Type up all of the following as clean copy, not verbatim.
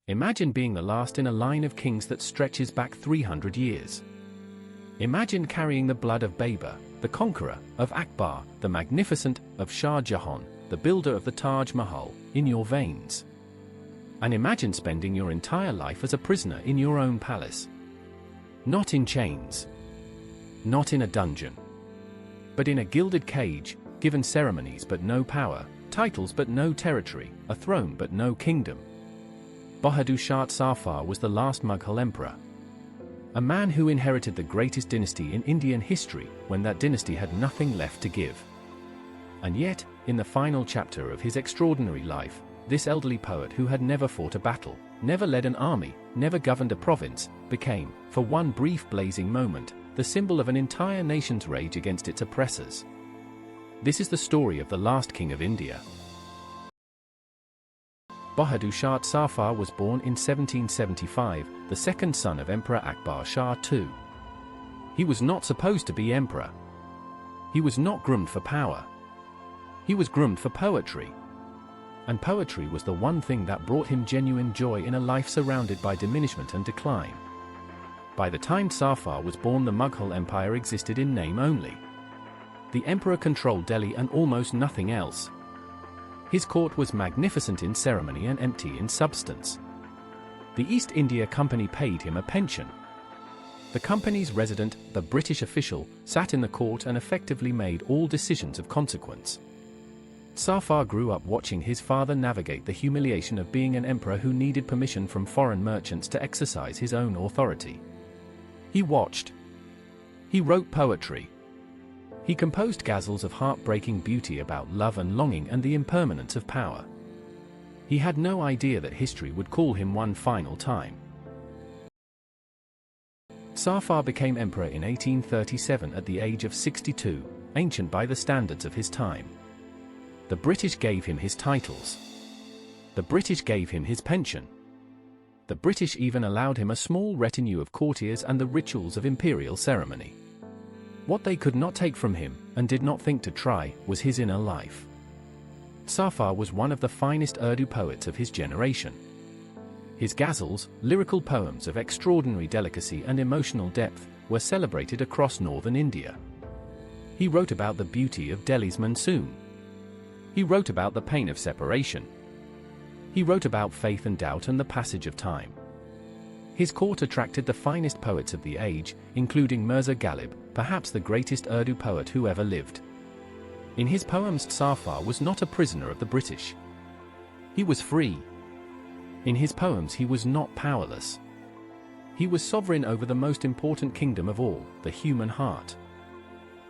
Imagine being the last in a line of kings that stretches back 300 years. Imagine carrying the blood of Babur, the conqueror, of Akbar, the magnificent, of Shah Jahan, the builder of the Taj Mahal, in your veins. And imagine spending your entire life as a prisoner in your own palace. Not in chains. Not in a dungeon. But in a gilded cage, given ceremonies but no power, titles but no territory, a throne but no kingdom. Bahadur Shah Zafar was the last Mughal emperor. A man who inherited the greatest dynasty in Indian history when that dynasty had nothing left to give. And yet, in the final chapter of his extraordinary life, this elderly poet who had never fought a battle, never led an army, never governed a province, became, for one brief blazing moment, the symbol of an entire nation's rage against its oppressors. This is the story of the last king of India. Bahadur Shah Zafar was born in 1775, the second son of Emperor Akbar Shah II. He was not supposed to be emperor. He was not groomed for power. He was groomed for poetry. And poetry was the one thing that brought him genuine joy in a life surrounded by diminishment and decline. By the time Zafar was born, the Mughal Empire existed in name only. The emperor controlled Delhi and almost nothing else. His court was magnificent in ceremony and empty in substance. The East India Company paid him a pension. The company's resident, the British official, sat in the court and effectively made all decisions of consequence. Zafar grew up watching his father navigate the humiliation of being an emperor who needed permission from foreign merchants to exercise his own authority. He watched. He wrote poetry. He composed ghazals of heartbreaking beauty about love and longing and the impermanence of power. He had no idea that history would call him one final time. Zafar became emperor in 1837 at the age of 62, ancient by the standards of his time. The British gave him his titles. The British gave him his pension. The British even allowed him a small retinue of courtiers and the rituals of imperial ceremony. What they could not take from him, and did not think to try, was his inner life. Zafar was one of the finest Urdu poets of his generation. His ghazals, lyrical poems of extraordinary delicacy and emotional depth, were celebrated across northern India. He wrote about the beauty of Delhi's monsoon. He wrote about the pain of separation. He wrote about faith and doubt and the passage of time. His court attracted the finest poets of the age, including Mirza Ghalib, perhaps the greatest Urdu poet who ever lived. In his poems, Zafar was not a prisoner of the British. He was free. In his poems, he was not powerless. He was sovereign over the most important kingdom of all, the human heart.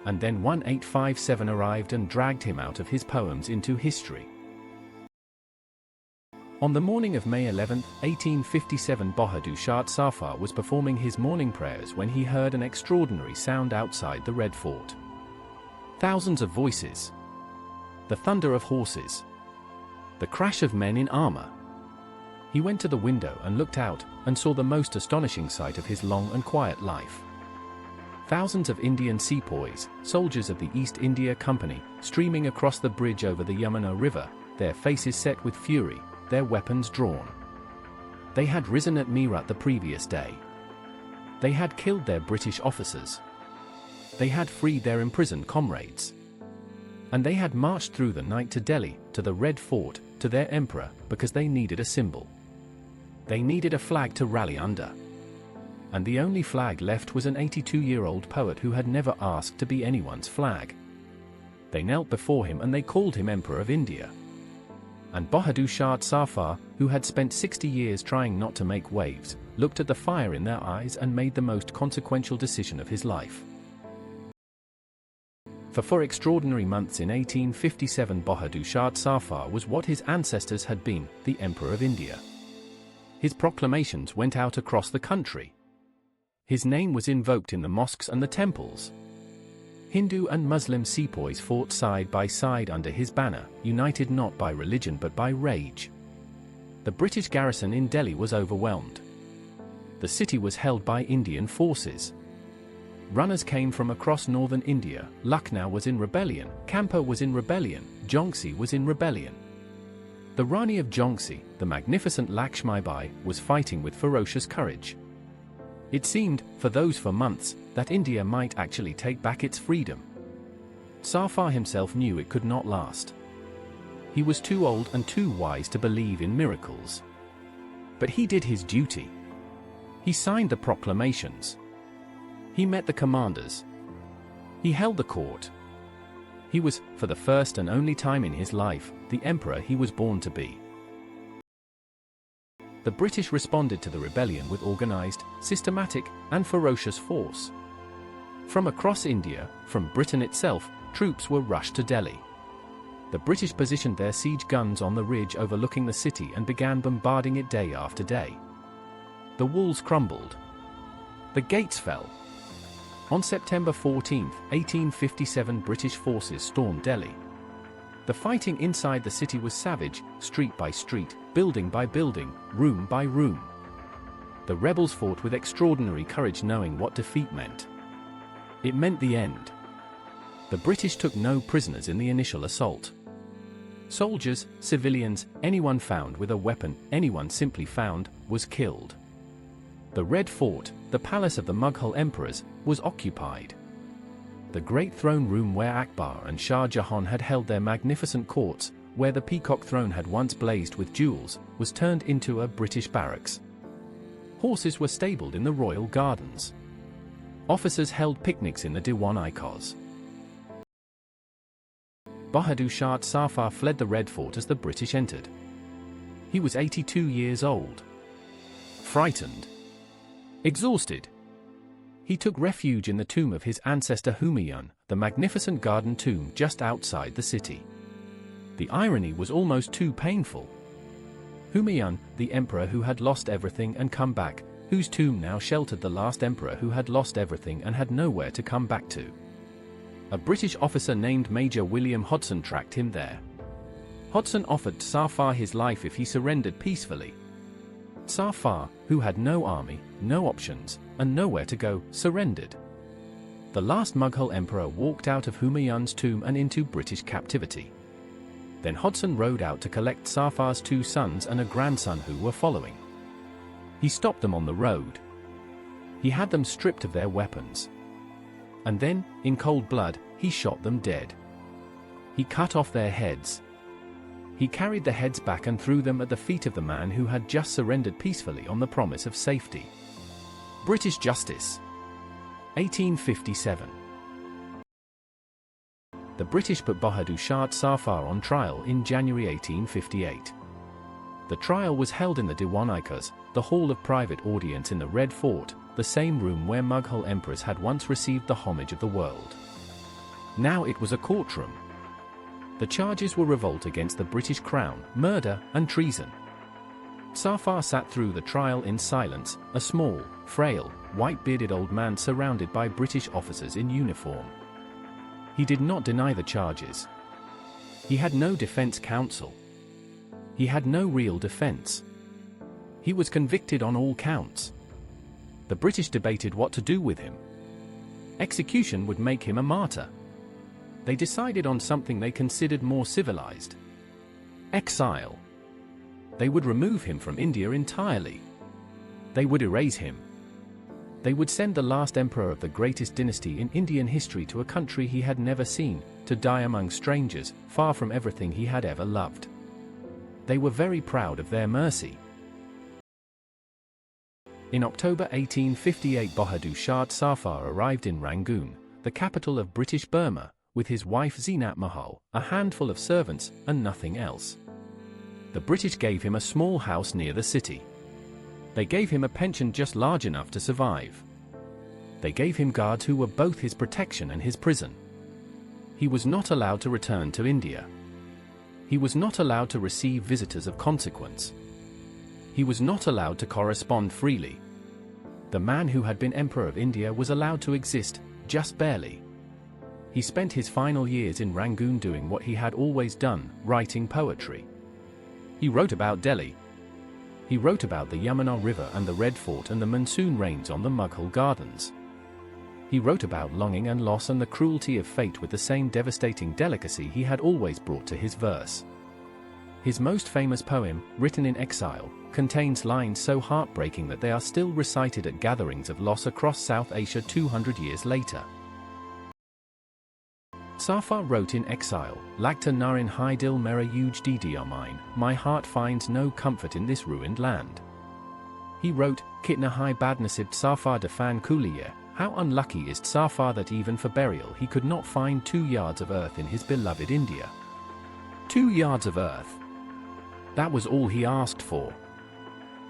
And then 1857 arrived and dragged him out of his poems into history. On the morning of May 11, 1857, Bahadur Shah Zafar was performing his morning prayers when he heard an extraordinary sound outside the Red Fort. Thousands of voices. The thunder of horses. The crash of men in armor. He went to the window and looked out, and saw the most astonishing sight of his long and quiet life. Thousands of Indian sepoys, soldiers of the East India Company, streaming across the bridge over the Yamuna River, their faces set with fury, their weapons drawn. They had risen at Meerut the previous day. They had killed their British officers. They had freed their imprisoned comrades. And they had marched through the night to Delhi, to the Red Fort, to their emperor, because they needed a symbol. They needed a flag to rally under. And the only flag left was an 82-year-old poet who had never asked to be anyone's flag. They knelt before him and they called him Emperor of India. And Bahadur Shah Zafar, who had spent 60 years trying not to make waves, looked at the fire in their eyes and made the most consequential decision of his life. For 4 extraordinary months in 1857, Bahadur Shah Zafar was what his ancestors had been, the Emperor of India. His proclamations went out across the country. His name was invoked in the mosques and the temples. Hindu and Muslim sepoys fought side by side under his banner, united not by religion but by rage. The British garrison in Delhi was overwhelmed. The city was held by Indian forces. Runners came from across northern India. Lucknow was in rebellion, Kanpur was in rebellion, Jhansi was in rebellion. The Rani of Jhansi, the magnificent Lakshmibai, was fighting with ferocious courage. It seemed, for months, that India might actually take back its freedom. Zafar himself knew it could not last. He was too old and too wise to believe in miracles. But he did his duty. He signed the proclamations. He met the commanders. He held the court. He was, for the first and only time in his life, the emperor he was born to be. The British responded to the rebellion with organized, systematic, and ferocious force. From across India, from Britain itself, troops were rushed to Delhi. The British positioned their siege guns on the ridge overlooking the city and began bombarding it day after day. The walls crumbled. The gates fell. On September 14, 1857, British forces stormed Delhi. The fighting inside the city was savage, street by street, building by building, room by room. The rebels fought with extraordinary courage, knowing what defeat meant. It meant the end. The British took no prisoners in the initial assault. Soldiers, civilians, anyone found with a weapon, anyone simply found, was killed. The Red Fort, the palace of the Mughal emperors, was occupied. The great throne room where Akbar and Shah Jahan had held their magnificent courts, where the peacock throne had once blazed with jewels, was turned into a British barracks. Horses were stabled in the royal gardens. Officers held picnics in the Diwan-i-Khas. Bahadur Shah Zafar fled the Red Fort as the British entered. He was 82 years old. Frightened. Exhausted. He took refuge in the tomb of his ancestor Humayun, the magnificent garden tomb just outside the city. The irony was almost too painful. Humayun, the emperor who had lost everything and come back, whose tomb now sheltered the last emperor who had lost everything and had nowhere to come back to. A British officer named Major William Hodson tracked him there. Hodson offered Zafar his life if he surrendered peacefully. Zafar, who had no army, no options, and nowhere to go, surrendered. The last Mughal emperor walked out of Humayun's tomb and into British captivity. Then Hodson rode out to collect Zafar's 2 sons and a grandson who were following. He stopped them on the road. He had them stripped of their weapons. And then, in cold blood, he shot them dead. He cut off their heads. He carried the heads back and threw them at the feet of the man who had just surrendered peacefully on the promise of safety. British Justice. 1857. The British put Bahadur Shah Zafar on trial in January 1858. The trial was held in the Diwan-i-Khas, the hall of private audience in the Red Fort, the same room where Mughal emperors had once received the homage of the world. Now it was a courtroom. The charges were revolt against the British Crown, murder, and treason. Zafar sat through the trial in silence, a small, frail, white-bearded old man surrounded by British officers in uniform. He did not deny the charges. He had no defense counsel. He had no real defense. He was convicted on all counts. The British debated what to do with him. Execution would make him a martyr. They decided on something they considered more civilized. Exile. They would remove him from India entirely. They would erase him. They would send the last emperor of the greatest dynasty in Indian history to a country he had never seen, to die among strangers, far from everything he had ever loved. They were very proud of their mercy. In October 1858, Bahadur Shah Zafar arrived in Rangoon, the capital of British Burma, with his wife Zeenat Mahal, a handful of servants, and nothing else. The British gave him a small house near the city. They gave him a pension just large enough to survive. They gave him guards who were both his protection and his prison. He was not allowed to return to India. He was not allowed to receive visitors of consequence. He was not allowed to correspond freely. The man who had been Emperor of India was allowed to exist, just barely. He spent his final years in Rangoon doing what he had always done, writing poetry. He wrote about Delhi. He wrote about the Yamuna River and the Red Fort and the monsoon rains on the Mughal gardens. He wrote about longing and loss and the cruelty of fate with the same devastating delicacy he had always brought to his verse. His most famous poem, written in exile, contains lines so heartbreaking that they are still recited at gatherings of loss across South Asia 200 years later. Zafar wrote in exile, Lagta narin hai dil mera yuj diya mine, my heart finds no comfort in this ruined land. He wrote, Kitna hai badnasib Zafar dafan kuliye, how unlucky is Zafar that even for burial he could not find 2 yards of earth in his beloved India. 2 yards of earth. That was all he asked for.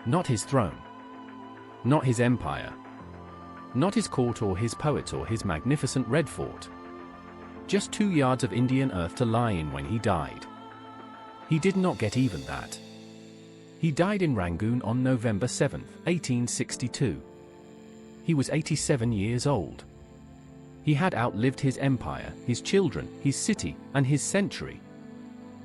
Not his throne. Not his empire. Not his court or his poets or his magnificent red fort. Just 2 yards of Indian earth to lie in when he died. He did not get even that. He died in Rangoon on November 7, 1862. He was 87 years old. He had outlived his empire, his children, his city, and his century.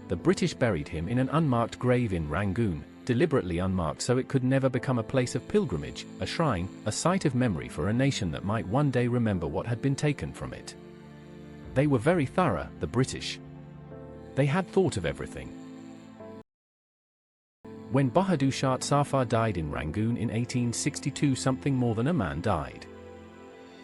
The British buried him in an unmarked grave in Rangoon, deliberately unmarked so it could never become a place of pilgrimage, a shrine, a site of memory for a nation that might one day remember what had been taken from it. They were very thorough, the British. They had thought of everything. When Bahadur Shah Zafar died in Rangoon in 1862, something more than a man died.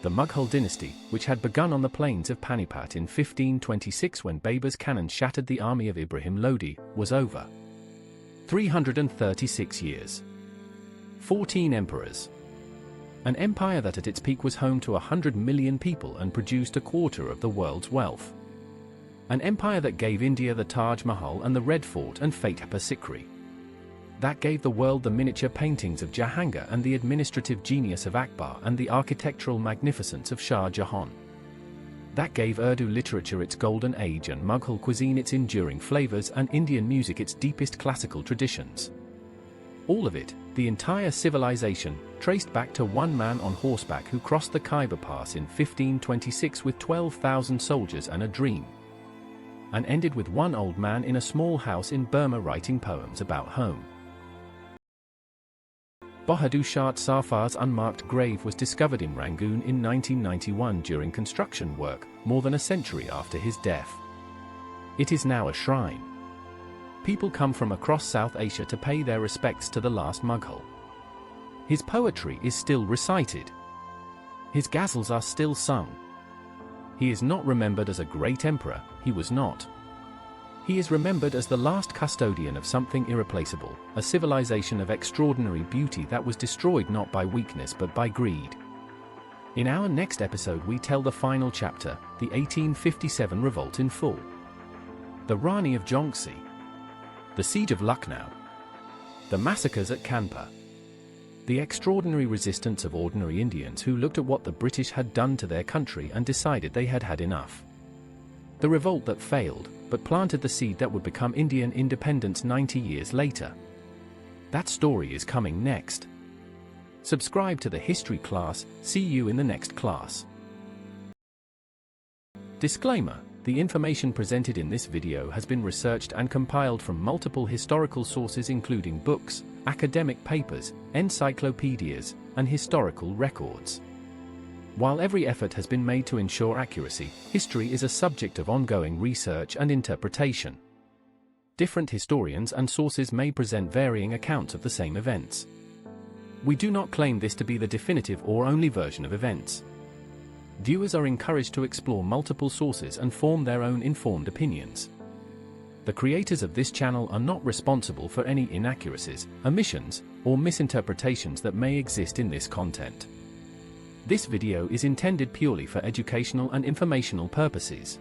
The Mughal dynasty, which had begun on the plains of Panipat in 1526 when Babur's cannon shattered the army of Ibrahim Lodi, was over. 336 years. 14 emperors. An empire that at its peak was home to 100 million people and produced a quarter of the world's wealth. An empire that gave India the Taj Mahal and the Red Fort and Fateh Sikri. That gave the world the miniature paintings of Jahangir and the administrative genius of Akbar and the architectural magnificence of Shah Jahan. That gave Urdu literature its golden age and Mughal cuisine its enduring flavors and Indian music its deepest classical traditions. All of it, the entire civilization, traced back to one man on horseback who crossed the Khyber Pass in 1526 with 12,000 soldiers and a dream. And ended with one old man in a small house in Burma writing poems about home. Bahadur Shah Zafar's unmarked grave was discovered in Rangoon in 1991 during construction work, more than a century after his death. It is now a shrine. People come from across South Asia to pay their respects to the last Mughal. His poetry is still recited. His ghazals are still sung. He is not remembered as a great emperor, he was not. He is remembered as the last custodian of something irreplaceable, a civilization of extraordinary beauty that was destroyed not by weakness but by greed. In our next episode we tell the final chapter, the 1857 revolt in full. The Rani of Jhansi. The siege of Lucknow. The massacres at Kanpur. The extraordinary resistance of ordinary Indians who looked at what the British had done to their country and decided they had had enough. The revolt that failed, but planted the seed that would become Indian independence 90 years later. That story is coming next. Subscribe to the history class, see you in the next class. Disclaimer: the information presented in this video has been researched and compiled from multiple historical sources including books, academic papers, encyclopedias, and historical records. While every effort has been made to ensure accuracy, history is a subject of ongoing research and interpretation. Different historians and sources may present varying accounts of the same events. We do not claim this to be the definitive or only version of events. Viewers are encouraged to explore multiple sources and form their own informed opinions. The creators of this channel are not responsible for any inaccuracies, omissions, or misinterpretations that may exist in this content. This video is intended purely for educational and informational purposes.